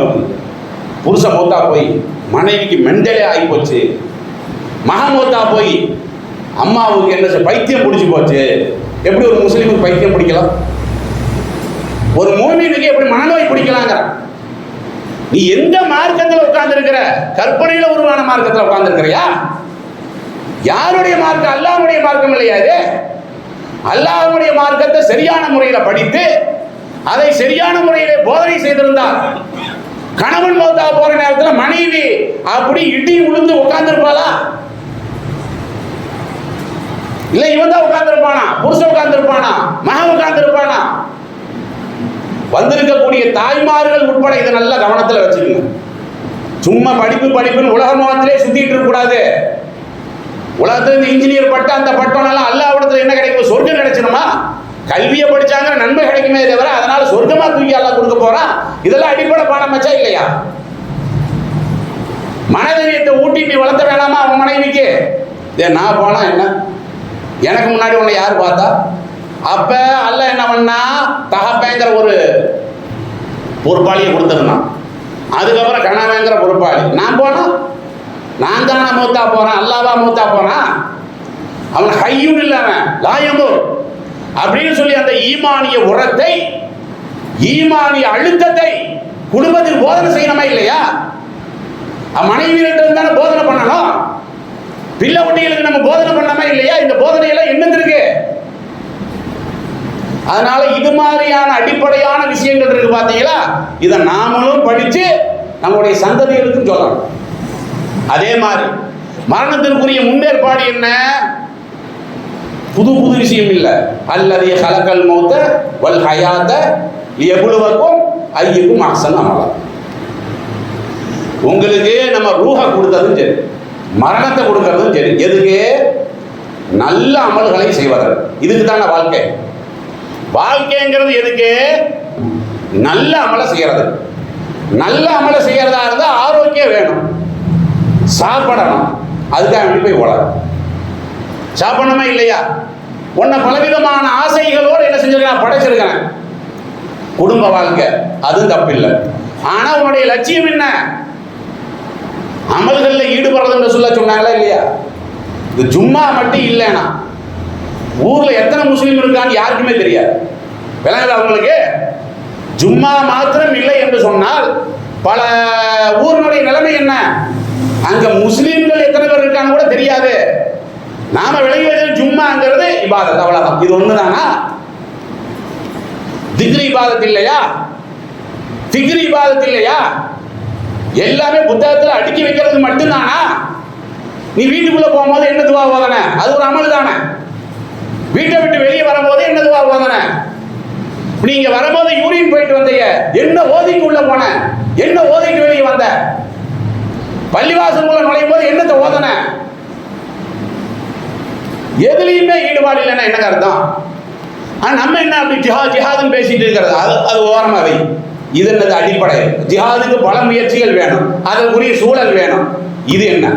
புருஷன் மௌத்தா போய் மனைவிக்கு மெண்டலே ஆகி போச்சு, மகன் மௌத்தா போய் அம்மாவுக்கு என்ன பைத்தியம் பிடிச்சி போச்சு. எப்படி ஒரு முஸ்லீமுக்கு பைத்தியம் பிடிக்கலாம்? ஒரு மூமினுக்கு எப்படி மனநோய் பிடிக்கலாங்கிற? நீ எந்த மார்க்கத்தில் உட்கார்ந்து இருக்கிற? கற்பனையில உருவான மார்க்கத்தில் உட்கார்ந்து இருக்கிறியா? யாருடைய மார்க்கம்? அல்லாஹ்வுடைய மார்க்கம் இல்லையா இது? அல்லாஹ்வுடைய மார்க்கத்தை சரியான முறையில் படித்து அதை சரியான முறையிலே போதனை செய்திருந்தார், கணவன் மௌத்தா போற நேரத்தில் மனைவி அப்படி இடி உளுந்து உட்கார்ந்து இருப்பாளா? இல்ல இவன் தான் உட்கார்ந்து இருப்பானா? புருஷன் உட்கார்ந்து இருப்பானா? மகன் உட்கார்ந்து இருப்பானா? வந்திருக்கக்கூடிய தாய்மார்கள் உட்பட இதை நல்ல கவனத்தில் வச்சுக்கணும். சும்மா படிப்பு படிப்புன்னு உலக முகத்திலே சுத்திட்டு இருக்க கூடாது. உலகத்துல இந்த இன்ஜினியர் பட்டம் அந்த பட்டம் எல்லாம் அல்லாஹ்விடத்துல என்ன கிடைக்கும்? சொர்க்கம் கிடைச்சிடுமா? கல்வியை படிச்சாங்க நன்மை கிடைக்குமே தவிர அதனால சொர்க்கமா தூக்கி அல்லாஹ் கொடுக்க போறான்? இதெல்லாம் அடிப்படை பாடம் வச்சா இல்லையா? மனதைரியத்தை ஊட்டி நீ வளர்த்த வேணாமா அவன் மனைவிக்கு? நான் போனா என்ன, எனக்கு முன்னாடி உன்னை யார் பார்த்தா? அப்ப அல்ல என்ன பண்ணா, தகப்பேங்கிற ஒரு பொறுப்பாளியை கொடுத்துருந்தான். அதுக்கப்புறம் கணவங்கிற பொறுப்பாளி நான் போனா, நான் தானே மூத்தா போறேன், அல்லாவா மூத்தா போறான்? அவன் ஹையும் இல்லாம லாயமோ அப்படின்னு சொல்லி அந்த ஈமானிய உரத்தை, ஈமானிய அழுத்தத்தை குடும்பத்தில் போதனை செய்யணுமா இல்லையா? மனைவியிட்ட தானே போதனை பண்ணணும். பிள்ளை குட்டிகளுக்கு நம்ம போதனை பண்ணாம இல்லையா? இந்த போதனையெல்லாம் என்னந்திருக்கு? அதனால இது மாதிரியான அடிப்படையான விஷயங்கள் இருக்கு பாத்தீங்களா? இதை நாமளும் படிச்சு நம்முடைய சந்ததிகளுக்கும் சொல்லணும். அதே மாதிரி மரணத்திற்குரிய முன்னேற்பாடு என்ன? புது புது விஷயம் இல்லை. அல்லதி ஹலகல் மௌத வல் ஹயாத லியப்லுவக்கும் அய்யுக்கும் அஹ்சனு அமலா. உங்களுக்கு நம்ம ரூஹ கொடுத்ததும் சரி, மரணத்தை கொடுக்கறதும் சரி, எதுக்கு? நல்ல அமல்களை செய்வதற்கு. இதுக்கு தானே வாழ்க்கை. வாழ்க்கைங்கிறது எதுக்கு? நல்ல அமலை செய்யறது. நல்ல அமலை செய்யறதா இருந்தா ஆரோக்கியம் வேணும், சாப்பிடணும். அதுக்காக வேண்டி போய் உலக சாப்பிடணுமா இல்லையா? உன்னை பலவிதமான ஆசைகளோடு என்ன செஞ்சிருக்கேன்? படைச்சிருக்கிறேன். குடும்ப வாழ்க்கை அதுவும் தப்பு இல்லை. ஆனா உன்னுடைய லட்சியம் என்ன? அமல்கள்ல ஈடுபடுறதுன்னு சொல்ல சொன்னாங்களா இல்லையா? இது ஜும்மா மட்டும் இல்லைன்னா ஊர்ல எத்தனை முஸ்லீம் இருக்கான்னு யாருக்குமே தெரியாது. விளங்குது அவங்களுக்கு? ஜும்மா மாத்திரம் இல்லை என்று சொன்னால் பல ஊரினுடைய நிலைமை என்ன? அங்க முஸ்லீம்கள் எத்தனை பேர் இருக்கான்னு கூட தெரியாது. நாம விளங்கி வச்சது ஜும்மாங்கிறது இபாதத், அவ்வளவுதான். இது ஒண்ணுதானா? திக்ரி இபாதத் இல்லையா? திக்ரி இபாதத் இல்லையா? எல்லாமே புத்தகத்தில் அடுக்கி வைக்கிறது மட்டும்தானா? நீ வீட்டுக்குள்ள போகும்போது என்ன துவா ஓதன? அது ஒரு அமல் தானே. வீட்டை விட்டு வெளியே வரும்போது என்ன துவா ஓதன? நீங்க வரும்போது யூரின் போயிட்டு வந்தீங்க, என்ன ஓதிக்கு உள்ள போன? என்ன ஓதிக்கு வெளியே வந்த? பள்ளிவாசல் நுழையும் போது என்னத்தை ஓதன? எதுலையுமே ஈடுபாடு இல்லைன்னா என்ன அர்த்தம்? நம்ம என்ன அப்படி ஜிஹாதுன்னு பேசிட்டு இருக்கிறது? அது ஓரமா வை. இது என்னது? அடிப்படை. ஜிஹாதுக்கு பல முயற்சிகள் வேணும், அதற்குரிய சூழல் வேணும். இது என்ன?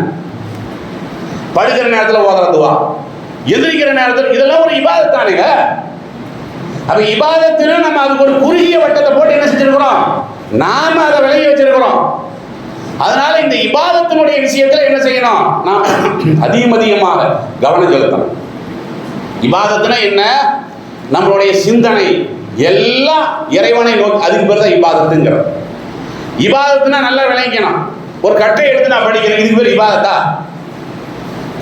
படுக்கிற நேரத்தில் ஓதுறதுவா, எதிர்க்கிற நேரத்தில், இதெல்லாம் ஒரு இபாதத் தானுங்க. அப்ப இபாதத்துல நம்ம அதுக்கு ஒரு குறுகிய வட்டத்தை போட்டு என்ன செஞ்சிருக்கிறோம்? நாம அதை விலகி வச்சிருக்கிறோம். அதனால இந்த இபாதத்தினுடைய விஷயத்துல என்ன செய்யணும்? நாம் அதிகமாக கவனம் செலுத்தணும். இபாதத்துனா என்ன? நம்மளுடைய சிந்தனை எல்லாம் இறைவனை நோக்கி, அதுக்கு பேர் தான் இபாதத்துங்கிறது. இபாதத்துனா நல்லா விளங்கிக்கணும். ஒரு கட்டை எடுத்து நான் படிக்கிறேன், இதுக்கு பேர் இபாதத்தா?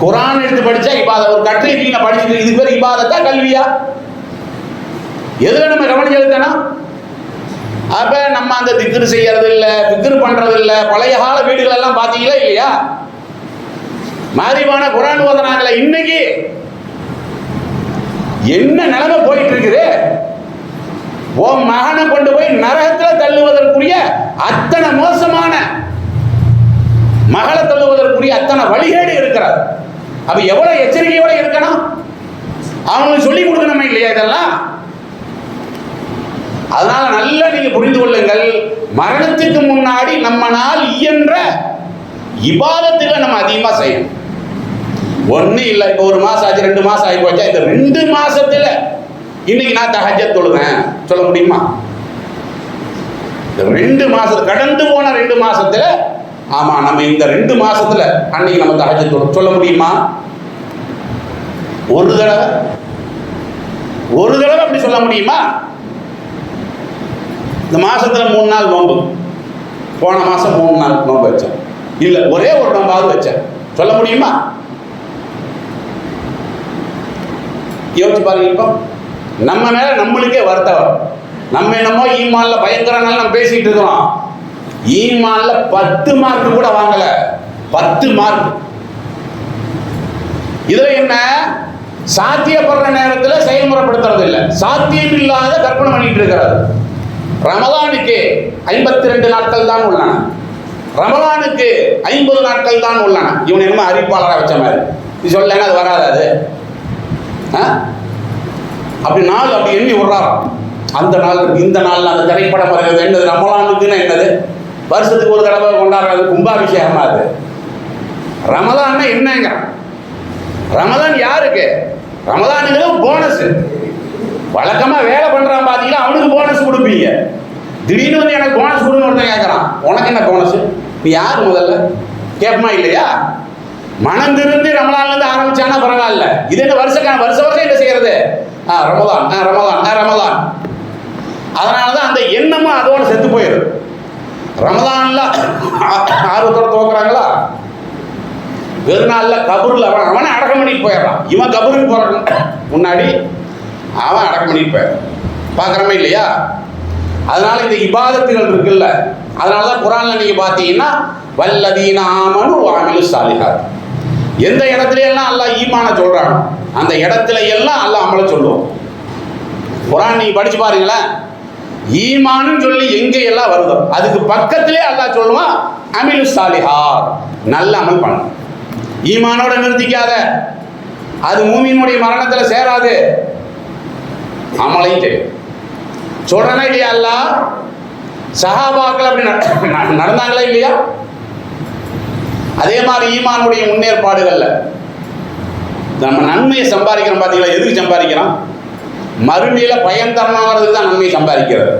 குரான் எடுத்து படிச்சா இபாதத். ஒரு கட்டை எடுத்து நான் படிச்சுட்டு, இதுக்கு பேர் இபாதத்தா கல்வியா? எதுல நம்ம கவனம் செலுத்தணும்? அப்ப நம்ம அந்த திக்ரு செய்யறது இல்ல, திக்ரு பண்றது இல்ல. பழைய கால வீடுகள் எல்லாம் பாத்தீங்களா இல்லையா? மாதிரியான குரான் ஓதுனாங்களே, இன்னைக்கு என்ன நிலைமை போயிட்டு இருக்குது? உன் மகனை கொண்டு போய் நரகத்தில் தள்ளுவதற்குரிய அத்தனை மோசமான, மகளை தள்ளுவதற்குரிய அத்தனை வழிகேடு இருக்கிறார். அப்ப எவ்வளவு எச்சரிக்கையோட இருக்கணும்? அவங்களுக்கு சொல்லிக் கொடுக்கணுமா இல்லையா இதெல்லாம்? அதனால நல்லா நீங்க புரிந்து கொள்ளுங்கள், மரணத்துக்கு முன்னாடி நம்மனால் இயன்ற இபாதத்துகளை நம்ம அதிகமா செய்யணும். ஒன்னும் இல்லை, இப்போ 1 மாசம் ஆச்சு, 2 மாசம் ஆகி போச்சா, இந்த 2 மாசத்துல இன்னைக்கு நான் தஹஜ்ஜத் தொழுவேன் சொல்ல முடியுமா? 2 மாசம் கடந்து போன 2 மாசத்துல, ஆமா நம்ம இந்த 2 மாசத்துல அன்னைக்கு நம்ம தஹஜ்ஜத் தொழ சொல்ல முடியுமா? ஒரு தடவை அப்படி சொல்ல முடியுமா? இந்த மாசத்துல 3 நாள் நோன்பு, போன மாசம் 3 நாள் நோன்பு வச்சேன், இல்ல ஒரே ஒரு நோம்பாவது வச்சேன் சொல்ல முடியுமா? யோசிச்சு பாருங்க. இப்போ நம்ம மேல நம்மளுக்கே வருத்தம். நம்ம என்னமோ ஈமான்ல பயங்கரங்கள் நம்ம பேசிட்டு இருக்கிறோம். ஈமான்ல 10 மார்க் கூட வாங்கல. 10 மார்க். இதுல என்ன? சாத்தியப்படுற நேரத்தில் செயல்முறைப்படுத்துறது இல்லை, சாத்தியம் இல்லாத கற்பனை பண்ணிட்டு இருக்கிறது. ரமலானுக்கு 52 நாட்கள் தான் உள்ளன, ரமலானுக்கு 50 நாட்கள் தான் உள்ளன. இவன் என்னமோ அறிவிப்பாளராக வச்ச மாதிரி இது சொல்லலைன்னா அது வராது. அது அப்படி நாள் அப்படி எண்ணி விடுறாராம். அந்த நாள் இந்த நாள் அந்த திரைப்படம் வருகிறது. என்னது ரமலானுக்குன்னு? என்னது வருஷத்துக்கு ஒரு தடவை கொண்டாடுறது கும்பாபிஷேகமா? அது ரமலான்னா என்னங்க? ரமலான் யாருக்கு? ரமலானுங்கிறது போனஸ். வழக்கமா வேலை பண்றான் பாத்தீங்களா, அவனுக்கு போனஸ் கொடுப்பீங்க. திடீர்னு வந்து எனக்கு போனஸ் கொடுன்னு ஒருத்தன் கேட்கறான், உனக்கு என்ன போனஸ்? நீ யார் முதல்ல கேட்பமா இல்லையா? மனம் திருந்து ரமலான்ல இருந்து ஆரம்பிச்சானா பரவாயில்ல. இது என்ன வருஷம் என்ன செய்யறது? ரமலான் ரமலான் ரமலான். அதனாலதான் அந்த எண்ணமும் அதோட செத்து போயிடும். ரமலான்ல ஆர்வத்தோட துவக்குறாங்களா, வெறுநாள்ல கபூர்ல அவனை அடக்கம் பண்ணிட்டு போயிடறான். இவன் கபூருக்கு போறதுக்கு முன்னாடி அவன் அடக்கம் பண்ணிட்டு போயிடறான். பார்க்குறமே இல்லையா? அதனால இந்த இபாதத்துகள் இருக்குல்ல, அதனாலதான் குரான்ல நீங்க பாத்தீங்கன்னா வல்லதீன ஆமனு வஅமிலு ஸாலிஹாத், எந்த இடத்துல எல்லாம் அல்லாஹ் ஈமான சொல்றான் அந்த இடத்துல எல்லாம் அல்லாஹ் அமல சொல்லுவோம். குரான் நீங்க படிச்சு பாருங்களேன், ஈமான்னு சொல்லி எங்க எல்லாம் வருதோ அதுக்கு பக்கத்திலே அல்லாஹ் சொல்லுவான் அமிலு ஸாலிஹாத், நல்ல அமல் பண்ணு. ஈமானோட நிறுத்திக்காத, அது மூமினுடைய மரணத்துல சேராது. அமலையும் தெரியும் சொல்றனா இல்லையா? அல்லாஹ் சஹாபாக்கள் அப்படி நடந்தாங்களா இல்லையா? அதே மாதிரி ஈமானுடைய முன்னேற்பாடுகள்ல நம்ம நன்மையை சம்பாதிக்கிறோம் பார்த்தீங்களா? எதுக்கு சம்பாதிக்கிறோம்? மறுமையில பயன் தரணுங்கிறதுக்கு தான் நன்மையை சம்பாதிக்கிறது.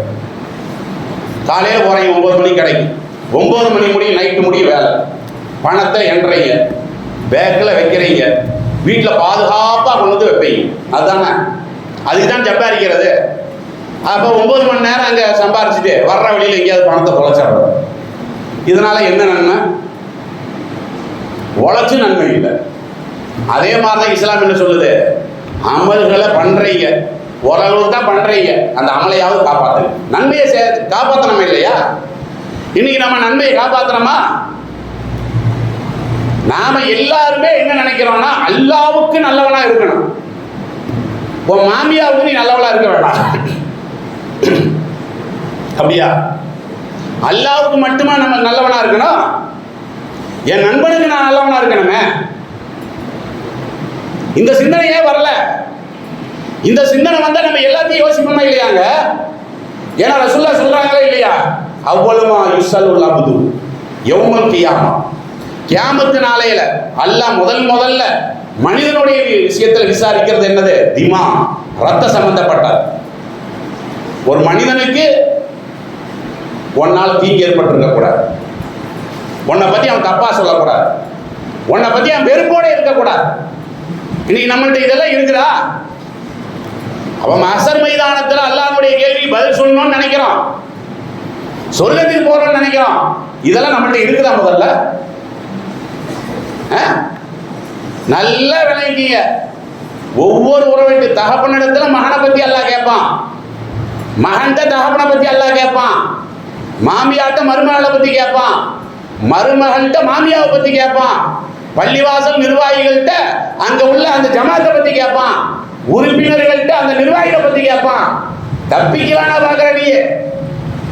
காலையில் போறீங்க 9 மணிக்கு கிடைக்கும், 9 மணி முடியும் நைட்டு முடியும் வேலை, பணத்தை எண்றீங்க, பேக்கில் வைக்கிறீங்க, வீட்டில் பாதுகாப்பாக கொண்டு வந்து வைப்பீங்க. அதுதானே, அதுக்கு தான் சம்பாதிக்கிறது. அப்போ 9 மணி நேரம் அங்கே சம்பாரிச்சுட்டு வர்ற வழியில் எங்கேயாவது பணத்தை பொழைச்சிடுறது. இதனால என்ன நன்மை? உழைச்சு நன்மை இல்லை. அதே மாதிரி தான் இஸ்லாம் என்ன சொல்லுது? அமல்களை பண்றீங்க, ஓரளவு தான் பண்றீங்க, அந்த அமலையாவது காப்பாத்து. நன்மையை காப்பாற்றணுமா இல்லையா? இன்னைக்கு நம்ம நன்மையை காப்பாற்றணுமா? நாம எல்லாருமே என்ன நினைக்கிறோம்னா அல்லாவுக்கு நல்லவனா இருக்கணும். உன் மாமியாவுக்கு நீ நல்லவனா இருக்க வேண்டாம். அப்படியா? அல்லாவுக்கு மட்டுமா நம்ம நல்லவனா இருக்கணும்? என் நண்பனுக்கு நான் நல்லவனா இருக்கணுமே. இந்த சிந்தனையே வரல. இந்த சிந்தனை வந்தா நம்ம எல்லாத்தையும் யோசிப்போமா இல்லையாங்க? ஏன்னா ரசூலுல்லாஹ் சொல்றாங்களே இல்லையா, அவ்வளமா யுஸ்ஸலுல் அப்து யௌமல் கியாமா, கியாமத்து நாளையில அல்லாஹ் முதல்ல மனிதனுடைய விஷயத்தில் விசாரிக்கிறது என்னது? திமா, ரத்த சம்பந்தப்பட்ட. ஒரு மனிதனுக்கு ஒன்னால் தீங்கு ஏற்பட்டிருக்க கூடாது, உன்னை பத்தி அவன் தப்பா சொல்லக்கூடாது, உன்னை பத்தி அவன் வெறுப்போட இருக்கக்கூடாது. இன்னைக்கு நம்மள்ட்ட இதெல்லாம் இருக்குதா? அவன் மஹ்ஷர் மைதானத்தில் அல்லாஹ்வுடைய கேள்வி பதில் சொல்லணும்னு நினைக்கிறான், சொர்க்கத்துக்கு போறோம்னு நினைக்கிறோம். இதெல்லாம் நம்மள்ட்ட இருக்குதா? முதல்ல நல்ல விளங்கிங்க. ஒவ்வொரு உறவுக்கு தகப்பனிடத்துல மகனை பத்தி அல்லாஹ் கேட்பான், மகன்கிட்ட தகப்பனை பத்தி அல்லாஹ் கேட்பான், மாமியாட்ட மருமகளை பத்தி கேட்பான், மருமகள்கிட்ட மாமியாவை பத்தி கேட்பான், பள்ளிவாசல் நிர்வாகிகள்கிட்ட அங்க உள்ள அந்த ஜமாத்தை பத்தி கேட்பான், உறுப்பினர்கள்ட்ட அந்த நிர்வாகிகளை பத்தி கேட்பான். தப்பிக்கலானா பாக்குற நீ?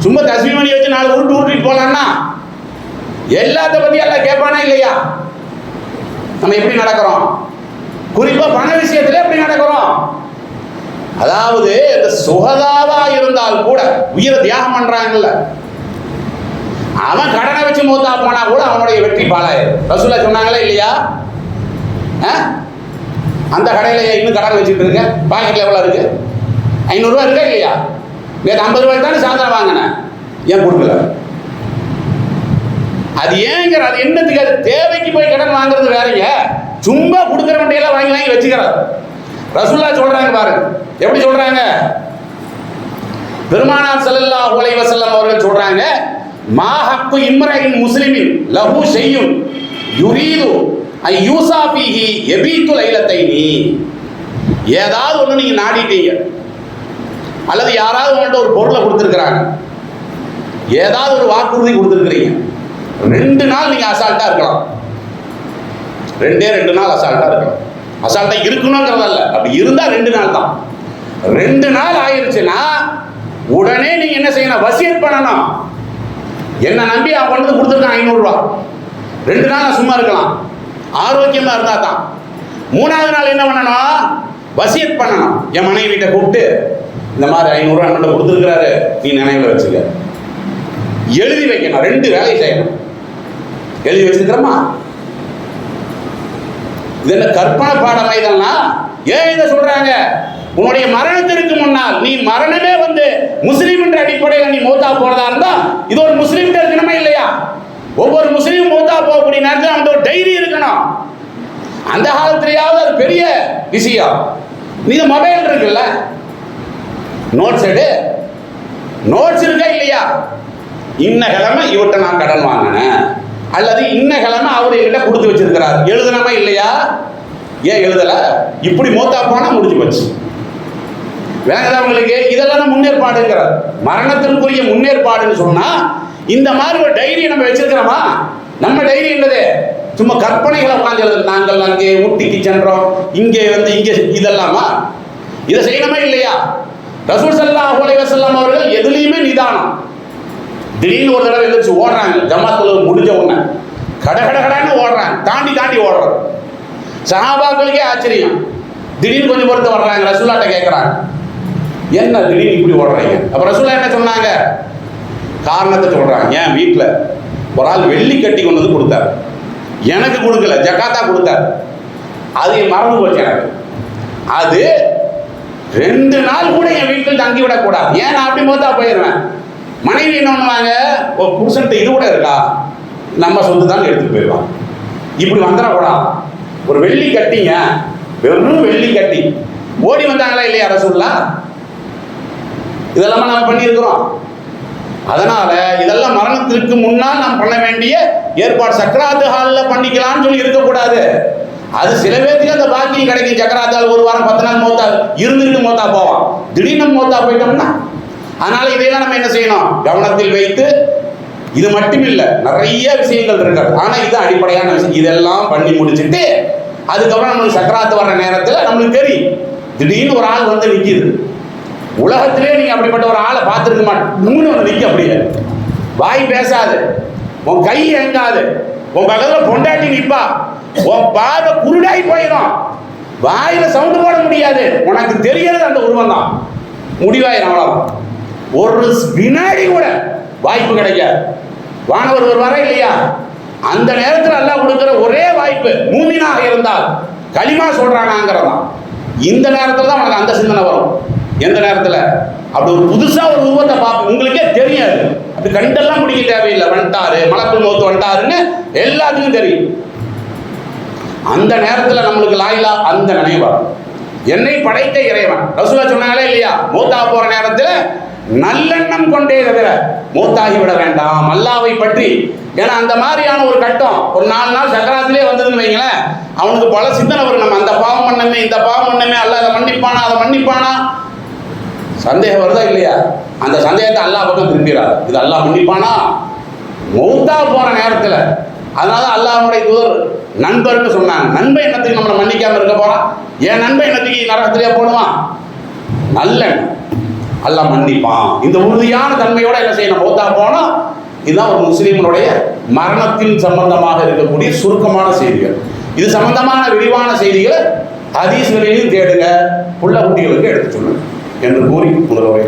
சும்மா தஸ்மீமணி வச்சு 4 உருட்டு உருட்டிட்டு போலான்னா எல்லாத்த பத்தி எல்லாம் கேட்பானா இல்லையா? நம்ம எப்படி நடக்கிறோம்? குறிப்பா பண விஷயத்துல எப்படி நடக்கிறோம்? அதாவது இந்த சுகதாவா இருந்தால் கூட உயிரை தியாகம் பண்றாங்கல்ல, அவன் கடனை வச்சு மூத்தா போனா கூட அவனுடைய வெற்றி பாலாயிரும். ரசூலுல்லாஹ் சொன்னாங்களே இல்லையா? அந்த கடையில இன்னும் கடன் வச்சுட்டு இருக்க, பாக்கெட்ல எவ்வளவு இருக்கு? 500 ரூபாய் இருக்கா இல்லையா? நேற்று 50 ரூபாய் தானே சாயந்தரம் வாங்கினேன், ஏன் கொடுக்கல? அது ஏங்கிற, அது என்னத்துக்கு? அது தேவைக்கு போய் கடன் வாங்குறது வேறங்க, சும்மா கொடுக்குற வண்டியெல்லாம் வாங்கி வாங்கி வச்சுக்கிறார். ரசூலுல்லாஹ் சொல்றாங்க பாருங்க, எப்படி சொல்றாங்க? பெருமானார் ஸல்லல்லாஹு அலைஹி வஸல்லம் அவர்கள் சொல்றாங்க, மா ஹக்கு இம்ரஇன் முஸ்லிமின் லஹு ஷையுன் யுரீது ஐ யூஸா ஃபீஹி யபீது லைலத்தைனி. ஏதாவது ஒன்று நீங்க நாடிட்டீங்க, அல்லது யாராவது உங்கள்கிட்ட ஒரு பொருளை கொடுத்துருக்குறாங்க, ஏதாவது ஒரு வாக்குறுதி கொடுத்துருக்குறீங்க, 2 நாள் நீங்க அசால்ட்டா இருக்கலாம், 2 நாள் அசால்ட்டா இருக்கலாம். அசால்ட்டா இருக்கணுங்கிறதல்ல, அப்படி இருந்தா 2 நாள் தான். 2 நாள் ஆயிருச்சுன்னா உடனே நீங்க என்ன செய்யணும்? வசியத் பண்ணணும். என்ன நம்பி அவன் கொண்டு கொடுத்துருக்கான் 500 ரூபாய், 2 நாள் நான் சும்மா இருக்கலாம், ஆரோக்கியமா இருந்தா தான். 3ஆவது நாள் என்ன பண்ணணும்? வசியத் பண்ணணும். என் மனைவி வீட்டை கூப்பிட்டு, இந்த மாதிரி 500 ரூபாய் நம்மகிட்ட கொடுத்துருக்கிறாரு, நீ நினைவுல வச்சுக்க. எழுதி வைக்கணும், 2 வேலை செய்யணும். எழுதி வச்சிருக்கிறோமா? இது என்ன கற்பனை பாடம் இதெல்லாம்? ஏன் இதை சொல்றாங்க? உன்னுடைய மரணத்திற்கு முன்னால் நீ மரணமே வந்து முஸ்லீம் என்ற அடிப்படையில் நீ மௌத்தா போறதா இருந்தா இது ஒரு முஸ்லீம் இருக்கணுமா இல்லையா? ஒவ்வொரு முஸ்லீம் மௌத்தா போகக்கூடிய நேரத்தில் அவன் ஒரு டைரி இருக்கணும். அந்த காலத்திலேயாவது அது பெரிய விஷயம். இது மொபைல் இருக்குல்ல, நோட்ஸ் எடு, நோட்ஸ் இருக்கா இல்லையா? இன்ன கிழமை இவர்கிட்ட நான் கடன் வாங்கினேன், அல்லது இன்ன கிழமை அவர் என்கிட்ட கொடுத்து வச்சிருக்கிறார், எழுதணுமா இல்லையா? ஏன் எழுதல? இப்படி மூத்தா போனா முடிஞ்சு போச்சு. வேங்கதவங்களுக்கு இதெல்லாம் முன்னேற்பாடுங்கிறார். மரணத்திற்குரிய முன்னேற்பாடுன்னு சொன்னா இந்த மாதிரி ஒரு டைரியை நம்ம வச்சிருக்கிறோமா? நம்ம டைரி என்னது? சும்மா கற்பனைகளை உட்காந்து எழுது. நாங்கள் அங்கே ஊட்டிக்கு சென்றோம், இங்கே வந்து இங்கே, இதெல்லாமா? இதை செய்யணுமா இல்லையா? ரசூல் ஸல்லல்லாஹு அலைஹி வஸல்லம் அவர்கள் எதுலையுமே நிதானம். திடீர்னு ஒரு தடவை எழுந்திரிச்சு ஓடுறாங்க, ஜமாத்துல முடிஞ்ச உடனே கடகடகடான்னு ஓடுறாங்க, தாண்டி தாண்டி ஓடுறது. சஹாபாக்களுக்கே ஆச்சரியம். திடீர்னு கொஞ்சம் பொறுத்து வர்றாங்க, ரசூலுல்லாஹ்ட்ட கேட்குறாங்க, என்ன திடீர்னு இப்படி ஓடுறீங்க? அப்போ ரசூலுல்லாஹ் என்ன சொன்னாங்க? காரணத்தை சொல்றாங்க. என் வீட்டில் ஒரு ஆள் வெள்ளி கட்டி கொண்டு வந்து கொடுத்தாரு, எனக்கு கொடுக்கல, ஜகாத்தா கொடுத்தாரு, அது மறந்து போச்சு எனக்கு. அது 2 நாள் கூட என் வீட்டில் தங்கி விடக்கூடாது. ஏன் நான் அப்படி மோத்தா போயிடுவேன். மனைவி என்ன பண்ணுவாங்க? ஒரு புருஷன்ட்ட இது கூட இருக்கா, நம்ம சொத்து தான் எடுத்துட்டு போயிடுவாங்க. இப்படி வந்துடக்கூடாது. ஒரு வெள்ளி கட்டிங்க, வெறும் வெள்ளி கட்டி ஓடி வந்தாங்களா இல்லையா ரசூலுல்லாஹ்? இதெல்லாம் நம்ம பண்ணியிருக்கிறோம். அதனால இதெல்லாம் மரணத்திற்கு முன்னால் நாம் பண்ண வேண்டிய ஏற்பாடு. சக்கராத்து ஹாலில் பண்ணிக்கலாம்னு சொல்லி இருக்கக்கூடாது. அது சில பேருக்கு அந்த பாக்கியம் கிடைக்கும். சக்கராத்து ஹால் 1 வாரம் 10 நாள் மௌத்தா இருந்துக்கிட்டு மௌத்தா போவான், திடீர்னு மௌத்தா போயிட்டோம்னா. அதனால இதையெல்லாம் நம்ம என்ன செய்யணும்? கவனத்தில் வைத்து, இது மட்டும் இல்லை, நிறைய விஷயங்கள் இருக்காது, ஆனா இது அடிப்படையான விஷயம். இதெல்லாம் பண்ணி முடிச்சுட்டு அதுக்கப்புறம் நம்மளுக்கு சக்கராத்து வர்ற நேரத்தில் நம்மளுக்கு தெரியும், திடீர்னு ஒரு ஆள் வந்து நிற்கிது. உலகத்திலே நீங்க அப்படிப்பட்ட ஒரு ஆளை பார்த்துருக்க மாட்டேன். வந்து நிற்க அப்படியே, வாய் பேசாது, உன் கை எங்காது, உன் பக்கத்தில் பொண்டாட்டி நிற்பா, உன் பார்வை குருடாய் போயிடும், வாயில சவுண்டு போட முடியாது, உனக்கு தெரியறது அந்த உருவம் தான், முடிவாயிரும். அவ்வளவுதான். ஒரு வினாடி கூட வாய்ப்பு கிடைக்காது. வானவர் வருவாரா இல்லையா? அந்த நேரத்தில் அல்லாஹ் கொடுக்கிற ஒரே வாய்ப்பு, மூமினாக இருந்தால் களிமா சொல்றானாங்கிறதான். இந்த நேரத்தில் தான் உனக்கு அந்த சிந்தனை வரும். எந்த நேரத்தில்? அப்படி ஒரு புதுசா ஒரு உருவத்தை பார்ப்போம், உங்களுக்கே தெரியாது, இது கண்டெல்லாம் முடிக்க தேவையில்லை, வந்துட்டாரு மலக்குள் மௌத் வந்துட்டாருன்னு எல்லாத்துக்கும் தெரியும். அந்த நேரத்தில் நம்மளுக்கு லாயிலா அந்த நினைவு வரும். என்னை படைத்த இறைவன் ரசூலுல்லாஹ் சொன்னாங்களே இல்லையா, மூத்தா போற நேரத்தில் நல்லெண்ணம் கொண்டே தவிர மூத்தாகி விட வேண்டாம் அல்லாவை பற்றி. ஏன்னா அந்த மாதிரியான ஒரு கட்டம் ஒரு 4 நாள் சக்கராத்திலே வந்ததுன்னு வைங்களேன், அவனுக்கு பல சிந்தனை வரும். நம்ம அந்த பாவம் பண்ணமே, இந்த பாவம் பண்ணமே, அல்லாஹ் அதை மன்னிப்பானா, அதை மன்னிப்பானா, சந்தேகம் வருதா இல்லையா? அந்த சந்தேகத்தை அல்லாஹ் பக்கம் திரும்பிடாது. இது அல்லாஹ் மன்னிப்பானா மௌத்தா போற நேரத்தில். அதனால அல்லாஹ்வுடைய தூதர் நண்பர்னு சொன்னாங்க. நண்பன் என்னத்துக்கு நம்மளை மன்னிக்காம இருக்க போறான்? என் நண்பன் என்னத்துக்கு நரகத்திலே போடுவான்? நல்ல அல்லாஹ் மன்னிப்பான். இந்த உறுதியான தன்மையோட என்ன செய்யணும்? மௌத்தா போனோம். இதுதான் ஒரு முஸ்லீம்களுடைய மரணத்தின் சம்பந்தமாக இருக்கக்கூடிய சுருக்கமான செய்திகள். இது சம்பந்தமான விரிவான செய்திகளை ஹதீஸ்களிலும் தேடுங்க, புள்ள குட்டிகளுக்கு எடுத்து சொல்லுங்க என்று கூறி முதல்வரை